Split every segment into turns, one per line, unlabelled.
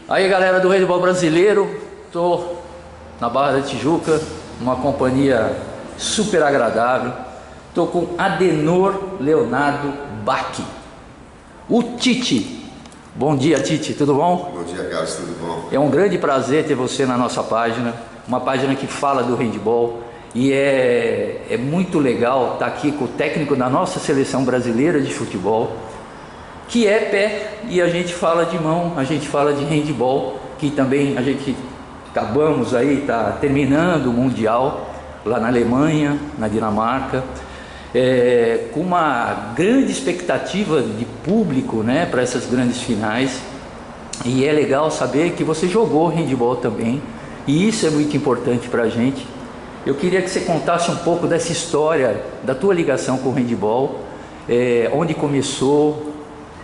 Aí galera do handebol brasileiro, tô na Barra da Tijuca, uma companhia super agradável. Tô com Adenor Leonardo Bach, o Tite. Bom dia, Tite, tudo bom?
Bom dia, Carlos, tudo bom?
É um grande prazer ter você na nossa página, uma página que fala do handebol. E é muito legal estar aqui com o técnico da nossa seleção brasileira de futebol, que é pé, e a gente fala de mão, a gente fala de handebol, que também a gente acabamos aí, está terminando o Mundial lá na Alemanha, na Dinamarca, com uma grande expectativa de público, né, para essas grandes finais. E é legal saber que você jogou handebol também, e isso é muito importante para a gente. Eu queria que você contasse um pouco dessa história, da tua ligação com o handebol, onde começou,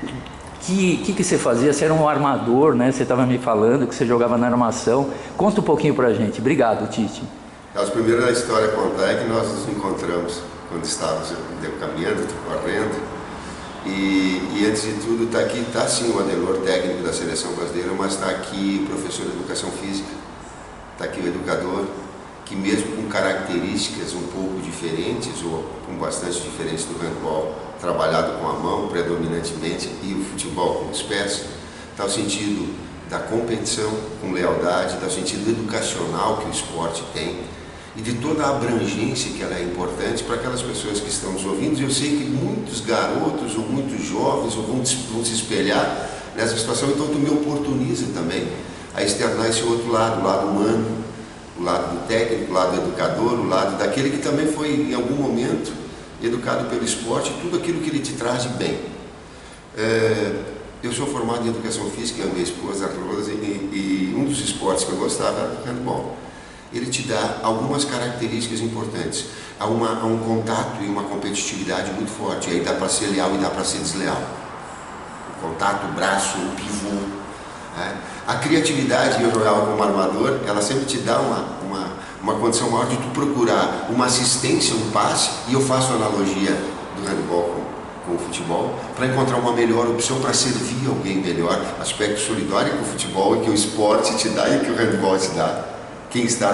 o que você fazia? Você era um armador, né? Você estava me falando que você jogava na armação. Conta um pouquinho pra gente. Obrigado, Tite.
As primeiras histórias a contar é que nós nos encontramos quando estávamos caminhando, correndo. E antes de tudo, está aqui, está sim o Adenor, técnico da seleção brasileira, mas está aqui o professor de educação física, está aqui o educador, que mesmo com características um pouco diferentes, ou com bastante diferentes do handball, trabalhado com a mão predominantemente, e o futebol com os pés, está o sentido da competição com lealdade, está o sentido educacional que o esporte tem, e de toda a abrangência que ela é importante para aquelas pessoas que estão nos ouvindo. E eu sei que muitos garotos ou muitos jovens vão se espelhar nessa situação, então tu me oportuniza também a externar esse outro lado, o lado humano, o lado do técnico, o lado do educador, o lado daquele que também foi em algum momento educado pelo esporte, tudo aquilo que ele te traz de bem. Eu sou formado em educação física, a minha esposa, a Rosa, e um dos esportes que eu gostava era o handball. Ele te dá algumas características importantes, há um contato e uma competitividade muito forte, e aí dá para ser leal e dá para ser desleal. O contato, o braço, o pivô, né? A criatividade, eu jogava como armador, ela sempre te dá uma condição maior de tu procurar uma assistência, um passe, e eu faço analogia do handball com o futebol, para encontrar uma melhor opção, para servir alguém melhor, aspecto solidário que o futebol e que o esporte te dá e que o handball te dá, quem está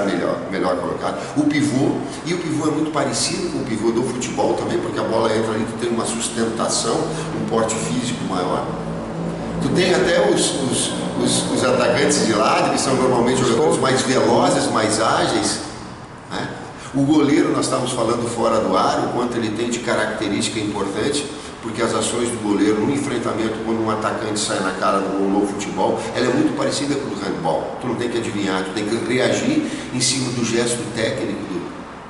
melhor colocado. O pivô, e o pivô é muito parecido com o pivô do futebol também, porque a bola entra ali, tu tem uma sustentação, um porte físico maior. Tu tem até os atacantes de lado, que são normalmente jogadores mais velozes, mais ágeis, né? O goleiro, nós estávamos falando fora do ar, o quanto ele tem de característica importante, porque as ações do goleiro no enfrentamento, quando um atacante sai na cara do gol no futebol, ela é muito parecida com o do handball. Tu não tem que adivinhar, tu tem que reagir em cima do gesto técnico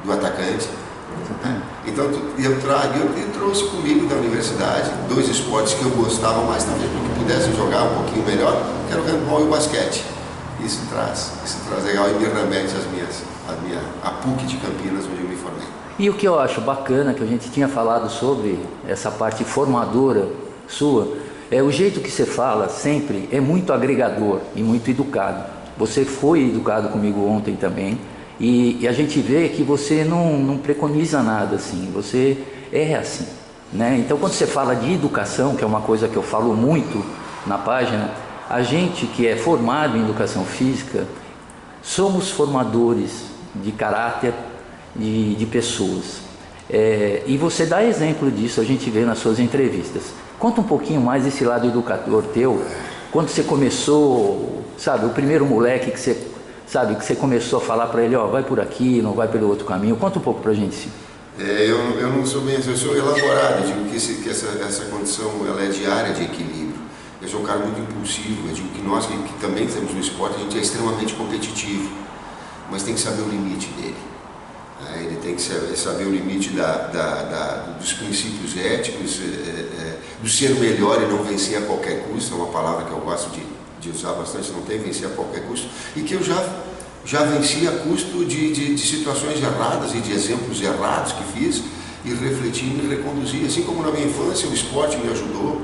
do atacante. Então eu trouxe comigo da universidade dois esportes que eu gostava mais, talvez porque pudesse jogar um pouquinho melhor, que era o handball e o basquete. Isso traz legal e me remete a PUC de Campinas, onde eu me formei.
E o que eu acho bacana, que a gente tinha falado sobre essa parte formadora sua, o jeito que você fala sempre é muito agregador e muito educado. Você foi educado comigo ontem também. E a gente vê que você não preconiza nada assim, você é assim, né? Então quando você fala de educação, que é uma coisa que eu falo muito na página, a gente que é formado em educação física, somos formadores de caráter de pessoas. E você dá exemplo disso, a gente vê nas suas entrevistas. Conta um pouquinho mais desse lado educador teu, quando você começou, sabe, o primeiro moleque que você começou a falar para ele, ó, vai por aqui, não vai pelo outro caminho. Conta um pouco pra gente, sim.
Eu não sou bem, eu sou elaborado, eu digo que essa condição ela é diária de equilíbrio. Eu sou um cara muito impulsivo, eu digo que nós que também temos no esporte, a gente é extremamente competitivo, mas tem que saber o limite dele. Ele tem que saber o limite dos princípios éticos, do ser melhor e não vencer a qualquer custo, é uma palavra que eu gosto de usar bastante, não tem vencer a qualquer custo, e que eu já venci a custo de situações erradas e de exemplos errados que fiz, e refleti e me reconduzi, assim como na minha infância o esporte me ajudou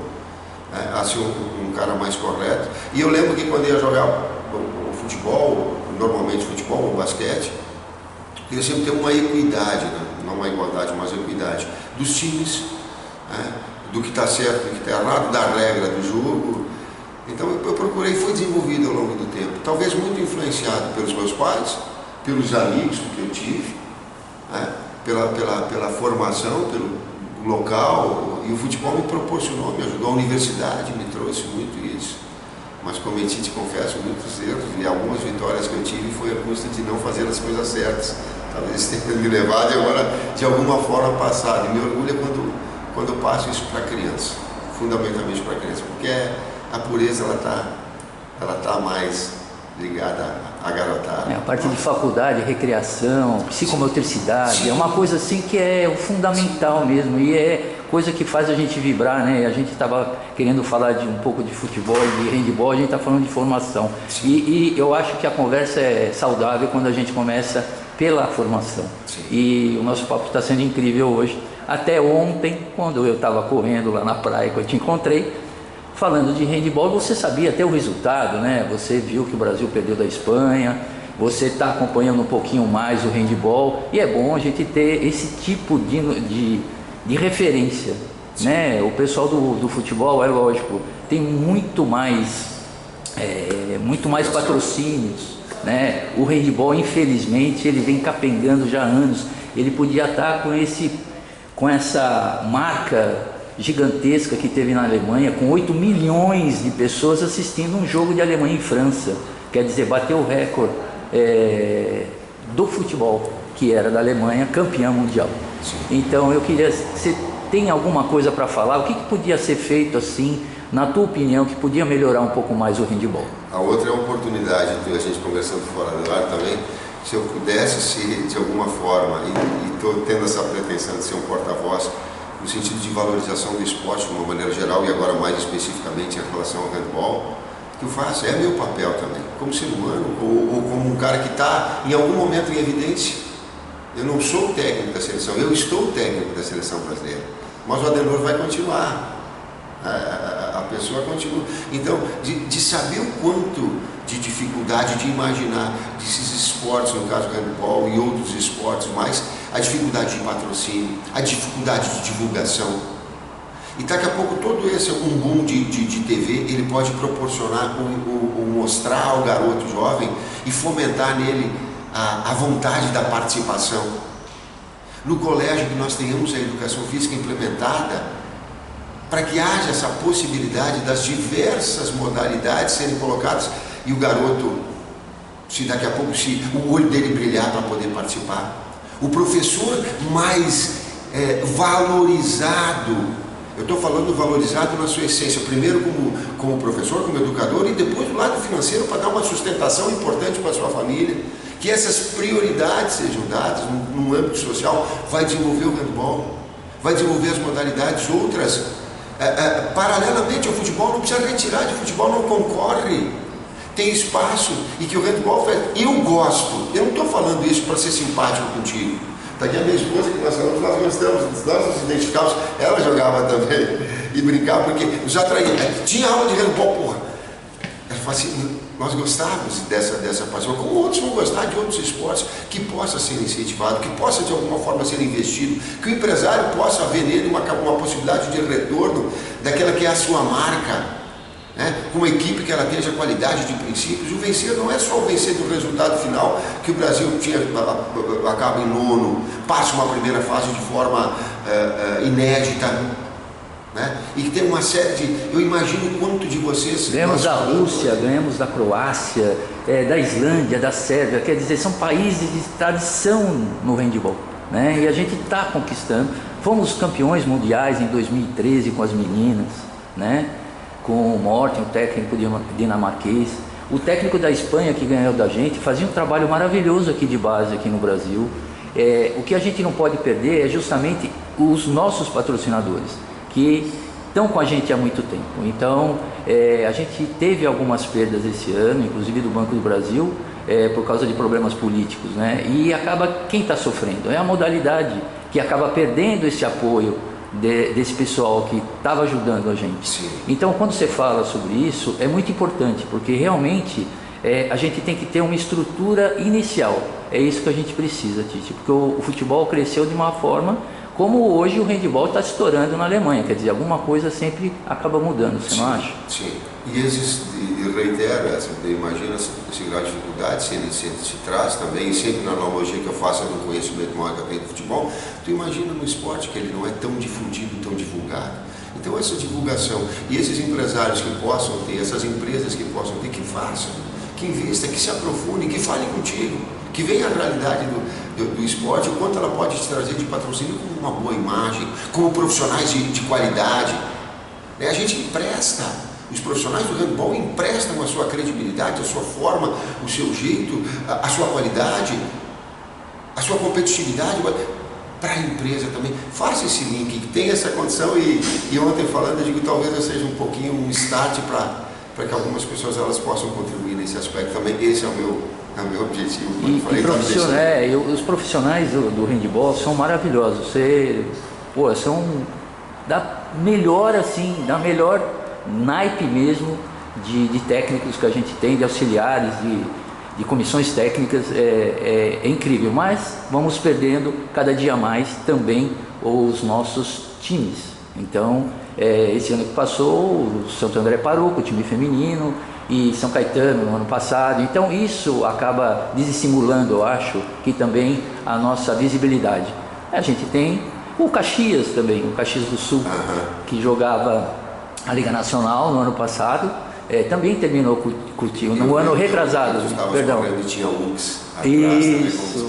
a ser um cara mais correto. E eu lembro que quando eu ia jogar o futebol, normalmente futebol ou basquete, eu sempre ter uma equidade, né? Não uma igualdade, mas equidade dos times, do que está certo, do que está errado, da regra do jogo. Então eu procurei, foi desenvolvido ao longo talvez muito influenciado pelos meus pais, pelos amigos que eu tive, né? pela formação, pelo local, e o futebol me proporcionou, me ajudou, a universidade me trouxe muito isso, mas cometi, te confesso, muitos erros, e algumas vitórias que eu tive foi a custa de não fazer as coisas certas, talvez tenha me levado e agora de alguma forma passado, e me orgulha quando eu passo isso para a criança, fundamentalmente para a criança, porque a pureza ela tá mais ligada à garotada.
A parte de faculdade, recreação, psicomotricidade, é uma coisa assim que é o fundamental mesmo, e é coisa que faz a gente vibrar, né? A gente estava querendo falar de um pouco de futebol, de handebol, a gente está falando de formação. E eu acho que a conversa é saudável quando a gente começa pela formação. Sim. E o nosso papo está sendo incrível hoje. Até ontem, quando eu estava correndo lá na praia, que eu te encontrei, falando de handebol, você sabia até o resultado, né? Você viu que o Brasil perdeu da Espanha, você está acompanhando um pouquinho mais o handebol, e é bom a gente ter esse tipo de referência, né? O pessoal do futebol, é lógico, tem muito mais patrocínios, né? O handebol, infelizmente, ele vem capengando já há anos. Ele podia estar com essa marca gigantesca que teve na Alemanha, com 8 milhões de pessoas assistindo um jogo de Alemanha e França, quer dizer, bateu o recorde do futebol, que era da Alemanha, campeã mundial. Então eu queria, você tem alguma coisa para falar? O que podia ser feito assim, na tua opinião, que podia melhorar um pouco mais o handebol?
A outra é a oportunidade de a gente conversando fora do ar também, se eu pudesse ser de alguma forma, e estou tendo essa pretensão de ser um porta-voz, no sentido de valorização do esporte de uma maneira geral e agora mais especificamente em relação ao handball, que eu faço, é meu papel também, como ser humano ou como um cara que está em algum momento em evidência. Eu não sou o técnico da seleção, eu estou o técnico da seleção brasileira, mas o Adenor vai continuar, a pessoa continua. Então, de saber o quanto de dificuldade de imaginar desses esportes, no caso do handball e outros esportes mais, a dificuldade de patrocínio, a dificuldade de divulgação. E daqui a pouco todo esse boom de TV, ele pode proporcionar mostrar ao garoto jovem e fomentar nele a vontade da participação. No colégio que nós tenhamos a educação física implementada, para que haja essa possibilidade das diversas modalidades serem colocadas e o garoto, se daqui a pouco o olho dele brilhar para poder participar, o professor mais valorizado, eu estou falando valorizado na sua essência, primeiro como professor, como educador, e depois do lado financeiro para dar uma sustentação importante para a sua família, que essas prioridades sejam dadas no âmbito social, vai desenvolver o handball, vai desenvolver as modalidades outras, paralelamente ao futebol, não precisa retirar de futebol, não concorre, tem espaço, e que o handball faz. Eu gosto, eu não estou falando isso para ser simpático contigo, está aqui a minha esposa que nós falamos, nós gostamos, nós nos identificamos, ela jogava também, e brincava, porque nos atraía, tinha aula de handball, porra, ela fala assim, nós gostávamos dessa paixão, como outros vão gostar de outros esportes, que possa ser incentivado, que possa de alguma forma ser investido, que o empresário possa ver nele uma possibilidade de retorno daquela que é a sua marca, né? Com uma equipe que ela tenha qualidade de princípios. O vencer não é só o vencer do resultado final, que o Brasil acaba em nono, passa uma primeira fase de forma inédita, né? E que tem uma série de... Eu imagino quanto de vocês...
Ganhamos da Rússia, ganhamos da Croácia, da Islândia, da Sérvia, quer dizer, são países de tradição no handebol, né? E a gente está conquistando. Fomos campeões mundiais em 2013 com as meninas, né? Com o Morten, o técnico dinamarquês. O técnico da Espanha que ganhou da gente fazia um trabalho maravilhoso aqui de base, aqui no Brasil. O que a gente não pode perder é justamente os nossos patrocinadores, que estão com a gente há muito tempo. Então, a gente teve algumas perdas esse ano, inclusive do Banco do Brasil, por causa de problemas políticos, né? E acaba, quem está sofrendo? É a modalidade que acaba perdendo esse apoio desse pessoal que estava ajudando a gente.
Sim.
Então, quando você fala sobre isso, é muito importante, porque realmente a gente tem que ter uma estrutura inicial. É isso que a gente precisa, Tite, porque o futebol cresceu de uma forma como hoje o handebol está estourando na Alemanha, quer dizer, alguma coisa sempre acaba mudando, você não acha?
Sim. E reitera, imagina esse grau de dificuldade, se ele se traz também, sempre na analogia que eu faço do conhecimento maior que eu tenho do futebol, tu imagina no esporte que ele não é tão difundido, tão divulgado. Então essa divulgação, e esses empresários que possam ter, essas empresas que possam ter, que façam, que invistam, que se aprofundem, que falem contigo, que venha a realidade do esporte, o quanto ela pode te trazer de patrocínio como uma boa imagem, como profissionais de qualidade. A gente empresta. Os profissionais do handball emprestam a sua credibilidade, a sua forma, o seu jeito, a sua qualidade, a sua competitividade para a empresa também. Faça esse link, tenha essa condição e ontem falando, eu digo, talvez eu seja um pouquinho um start para que algumas pessoas elas possam contribuir nesse aspecto também. Esse é o meu objetivo.
Os profissionais do handball são maravilhosos. São da melhor naipe mesmo de técnicos que a gente tem, de auxiliares, de comissões técnicas, é incrível, mas vamos perdendo cada dia mais também os nossos times. Então, esse ano que passou, o Santo André parou com o time feminino e São Caetano no ano passado, então isso acaba desestimulando, eu acho, que também a nossa visibilidade. A gente tem o Caxias também, o Caxias do Sul, que jogava a Liga Nacional no ano passado, também terminou com o time, no ano retrasado, perdão.
Tinha Lux atrás,
isso,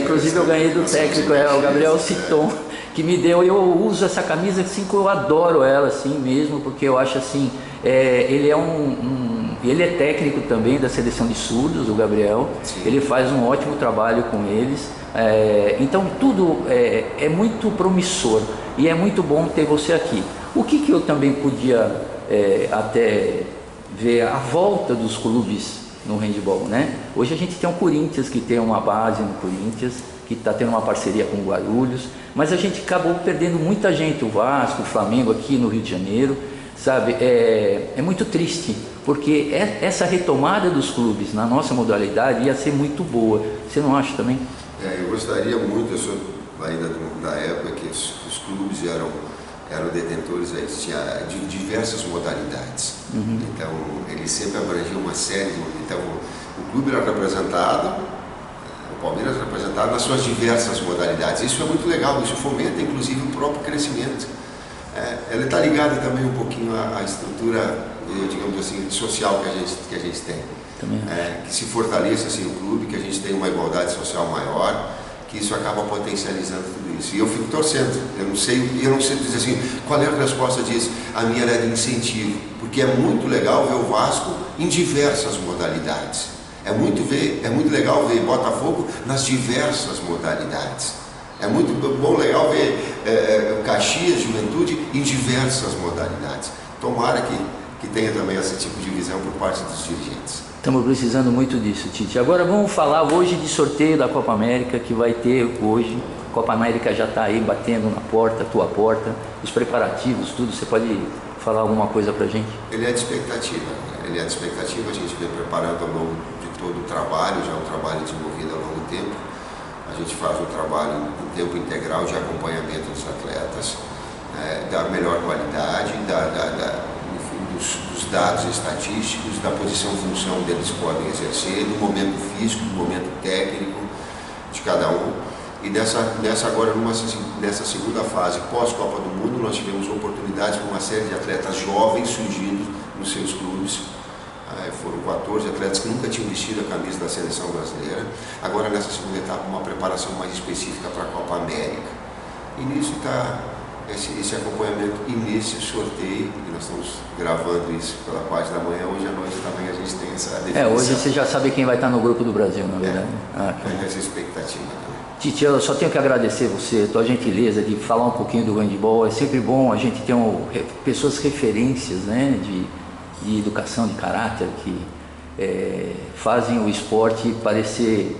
inclusive eu ganhei do técnico, o Gabriel Citon, que me deu, eu uso essa camisa assim, que eu adoro ela assim mesmo, porque eu acho assim, ele é ele é técnico também da seleção de surdos, o Gabriel. Sim. Ele faz um ótimo trabalho com eles, então tudo é muito promissor e é muito bom ter você aqui. O que eu também podia até ver a volta dos clubes no handball, né? Hoje a gente tem o Corinthians, que tem uma base no Corinthians, que está tendo uma parceria com o Guarulhos, mas a gente acabou perdendo muita gente, o Vasco, o Flamengo aqui no Rio de Janeiro, sabe? É muito triste, porque essa retomada dos clubes na nossa modalidade ia ser muito boa. Você não acha também?
Eu gostaria muito, eu sou ainda da época que os clubes eram detentores de diversas modalidades. Então eles sempre abrangiam uma série então o clube era representado, o Palmeiras era representado nas suas diversas modalidades. Isso é muito legal, isso fomenta inclusive o próprio crescimento. Ela está ligada também um pouquinho à estrutura, digamos assim, social que a gente tem. Que se fortaleça assim, o clube, que a gente tenha uma igualdade social maior, que isso acaba potencializando tudo isso. E eu fico torcendo, eu não sei dizer assim, qual é a resposta disso? A minha era de incentivo, porque é muito legal ver o Vasco em diversas modalidades. É muito legal ver Botafogo nas diversas modalidades. É muito bom, legal ver Caxias, Juventude em diversas modalidades. Tomara que tenha também esse tipo de visão por parte dos dirigentes.
Estamos precisando muito disso, Tite. Agora vamos falar hoje de sorteio da Copa América, que vai ter hoje. A Copa América já está aí batendo na porta, tua porta, os preparativos, tudo. Você pode falar alguma coisa para a gente?
Ele é de expectativa, a gente vem preparando ao longo de todo o trabalho, já é um trabalho desenvolvido ao longo do tempo. A gente faz um trabalho em tempo integral de acompanhamento dos atletas, da melhor qualidade, dos dados estatísticos, da posição e função deles podem exercer, do momento físico, do momento técnico de cada um. E nessa segunda fase, pós-Copa do Mundo, nós tivemos oportunidades com uma série de atletas jovens surgindo nos seus clubes. Foram 14 atletas que nunca tinham vestido a camisa da seleção brasileira. Agora, nessa segunda etapa, uma preparação mais específica para a Copa América. E nisso está esse acompanhamento e nesse sorteio, que nós estamos gravando isso pela parte da manhã, hoje à noite também a gente tem essa definição.
Hoje você já sabe quem vai estar no grupo do Brasil, na verdade.
Tem essa expectativa também.
Tite, eu só tenho que agradecer você, tua gentileza de falar um pouquinho do handball. É sempre bom a gente ter pessoas referências, né, de educação, de caráter, que fazem o esporte parecer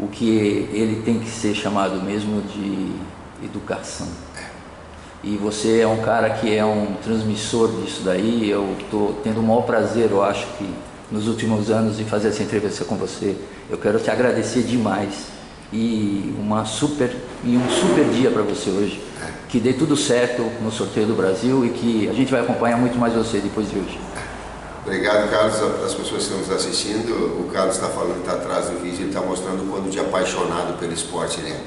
o que ele tem que ser chamado mesmo de educação. E você é um cara que é um transmissor disso daí. Eu estou tendo o maior prazer, eu acho, que nos últimos anos, em fazer essa entrevista com você. Eu quero te agradecer demais e um super dia para você hoje. Que dê tudo certo no sorteio do Brasil e que a gente vai acompanhar muito mais você depois de hoje.
Obrigado, Carlos. As pessoas que estão nos assistindo, o Carlos está falando, está atrás do vídeo, ele está mostrando o quanto de apaixonado pelo esporte ele é.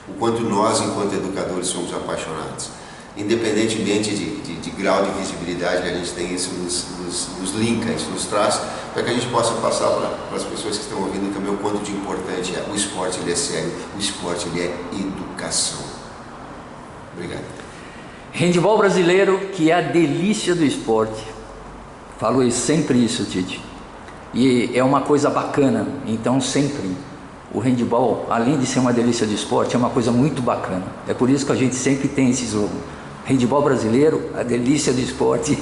O quanto nós, enquanto educadores, somos apaixonados. Independentemente de grau de visibilidade que a gente tem, isso nos linka, isso nos traz, para que a gente possa passar para as pessoas que estão ouvindo também o quanto de importante é. O esporte ele é sério, o esporte ele é educação. Obrigado.
Handebol brasileiro, que é a delícia do esporte. Falo sempre isso, Tite. E é uma coisa bacana, então sempre o handebol, além de ser uma delícia do esporte, é uma coisa muito bacana. É por isso que a gente sempre tem esse slogan. Handebol brasileiro, a delícia do esporte.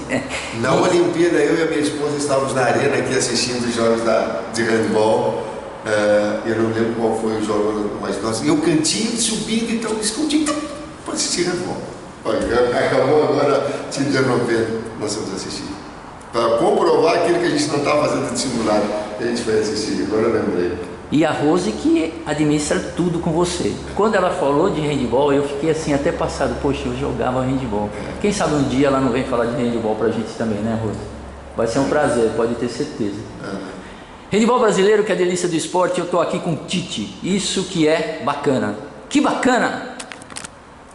Na Olimpíada, eu e a minha esposa estávamos na arena aqui assistindo os jogos de handebol. Eu não lembro qual foi o jogo, mas nós, eu cantinho, subindo, então escondido para assistir handebol. Acabou agora te interrompendo, nós vamos assistir. Para comprovar aquilo que a gente não estava fazendo de simulado, a gente vai assistir, agora eu lembrei.
E a Rose que administra tudo com você. Quando ela falou de handebol, eu fiquei assim até passado, poxa, eu jogava handebol. Quem sabe um dia ela não vem falar de handebol pra gente também, né, Rose? Vai ser um prazer, pode ter certeza. Handebol brasileiro, que é a delícia do esporte, eu tô aqui com o Tite. Isso que é bacana. Que bacana!